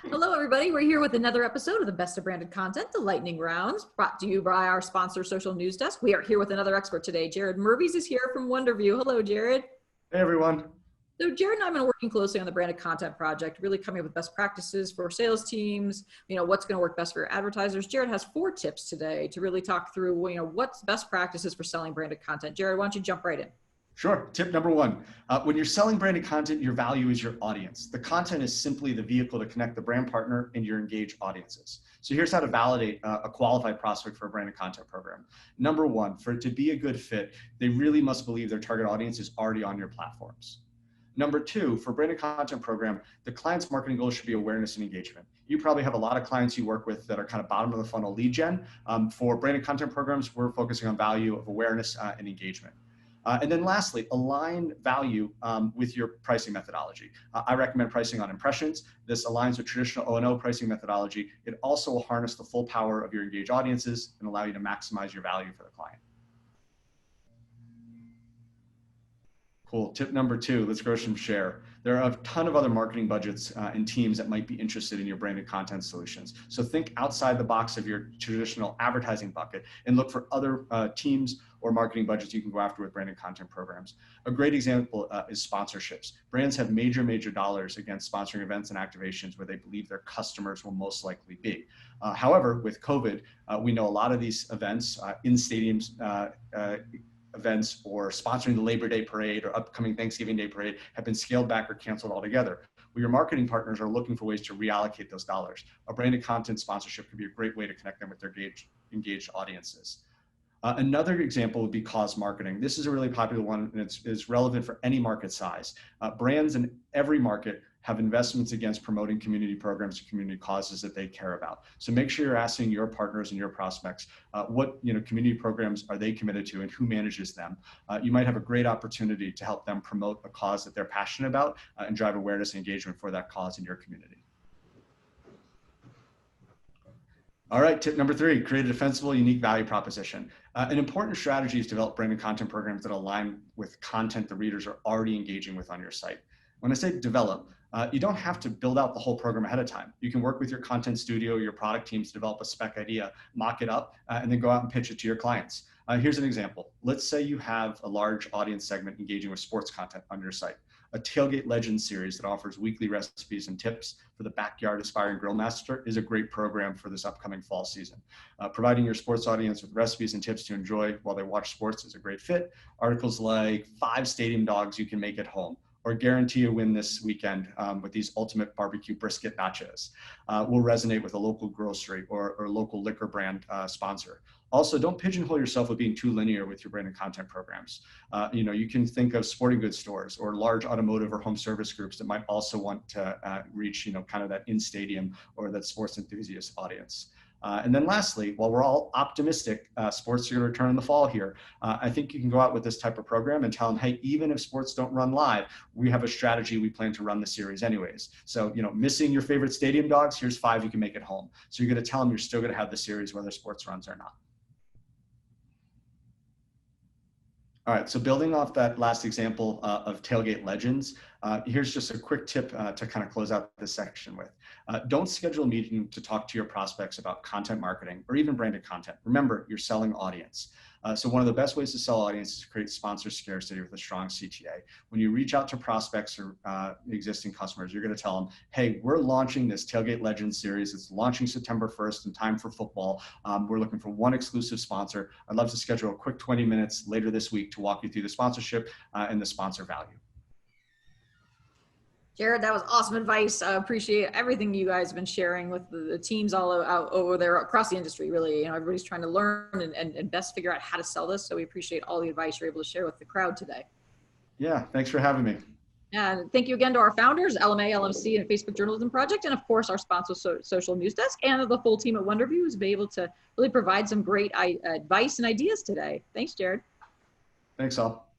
Hello, everybody. We're here with another episode of the Best of Branded Content, the Lightning Rounds, brought to you by our sponsor, Social News Desk. We are here with another expert today. Jared Mervies is here from Wonderview. Hello, Jared. Hey, everyone. So Jared and I have been working closely on the branded content project, really coming up with best practices for sales teams, what's going to work best for your advertisers. Jared has 4 tips today to really talk through, what's best practices for selling branded content. Jared, why don't you jump right in? Sure. Tip number 1, when you're selling branded content, your value is your audience. The content is simply the vehicle to connect the brand partner and your engaged audiences. So here's how to validate a qualified prospect for a branded content program. Number 1, for it to be a good fit, they really must believe their target audience is already on your platforms. Number 2, for branded content program, the client's marketing goal should be awareness and engagement. You probably have a lot of clients you work with that are kind of bottom of the funnel lead gen. For branded content programs, we're focusing on value of awareness and engagement. And then lastly, align value with your pricing methodology. I recommend pricing on impressions. This aligns with traditional O&O pricing methodology. It also will harness the full power of your engaged audiences and allow you to maximize your value for the client. Cool. Tip number 2, let's grow some share. There are a ton of other marketing budgets and teams that might be interested in your branded content solutions. So think outside the box of your traditional advertising bucket and look for other teams or marketing budgets you can go after with branded content programs. A great example is sponsorships. Brands have major dollars against sponsoring events and activations where they believe their customers will most likely be. However, with COVID, we know a lot of these events in stadiums, events or sponsoring the Labor Day parade or upcoming Thanksgiving Day parade have been scaled back or canceled altogether. Well, your marketing partners are looking for ways to reallocate those dollars. A branded content sponsorship could be a great way to connect them with their engaged audiences. Another example would be cause marketing. This is a really popular one, and it's relevant for any market size. Brands in every market have investments against promoting community programs and community causes that they care about. So make sure you're asking your partners and your prospects what community programs are they committed to and who manages them. You might have a great opportunity to help them promote a cause that they're passionate about and drive awareness and engagement for that cause in your community. All right, tip number 3, create a defensible, unique value proposition. An important strategy is to develop branded content programs that align with content the readers are already engaging with on your site. When I say develop, you don't have to build out the whole program ahead of time. You can work with your content studio, your product teams to develop a spec idea, mock it up, and then go out and pitch it to your clients. Here's an example. Let's say you have a large audience segment engaging with sports content on your site. A Tailgate Legends series that offers weekly recipes and tips for the backyard aspiring grill master is a great program for this upcoming fall season. Providing your sports audience with recipes and tips to enjoy while they watch sports is a great fit. Articles like 5 stadium dogs you can make at home, or guarantee a win this weekend with these ultimate barbecue brisket nachos will resonate with a local grocery or local liquor brand sponsor. Also, don't pigeonhole yourself with being too linear with your branded content programs. You can think of sporting goods stores or large automotive or home service groups that might also want to reach, kind of that in-stadium or that sports enthusiast audience. And then lastly, while we're all optimistic, sports are going to return in the fall here, I think you can go out with this type of program and tell them, hey, even if sports don't run live, we have a strategy. We plan to run the series anyways. So, missing your favorite stadium dogs, here's 5 you can make at home. So you're going to tell them you're still going to have the series whether sports runs or not. All right, so building off that last example of Tailgate Legends, here's just a quick tip to kind of close out this section with. Don't schedule a meeting to talk to your prospects about content marketing or even branded content. Remember, you're selling audience. So one of the best ways to sell audience is to create sponsor scarcity with a strong CTA. When you reach out to prospects or existing customers, you're going to tell them, hey, we're launching this Tailgate Legends series. It's launching September 1st in time for football. We're looking for one exclusive sponsor. I'd love to schedule a quick 20 minutes later this week to walk you through the sponsorship and the sponsor value. Jared, that was awesome advice. I appreciate everything you guys have been sharing with the teams all out over there across the industry. Really, everybody's trying to learn and best figure out how to sell this. So we appreciate all the advice you're able to share with the crowd today. Yeah, thanks for having me. And thank you again to our founders, LMA, LMC, and Facebook Journalism Project, and of course our sponsor, Social News Desk, and the full team at Wonderview who's been able to really provide some great advice and ideas today. Thanks, Jared. Thanks all.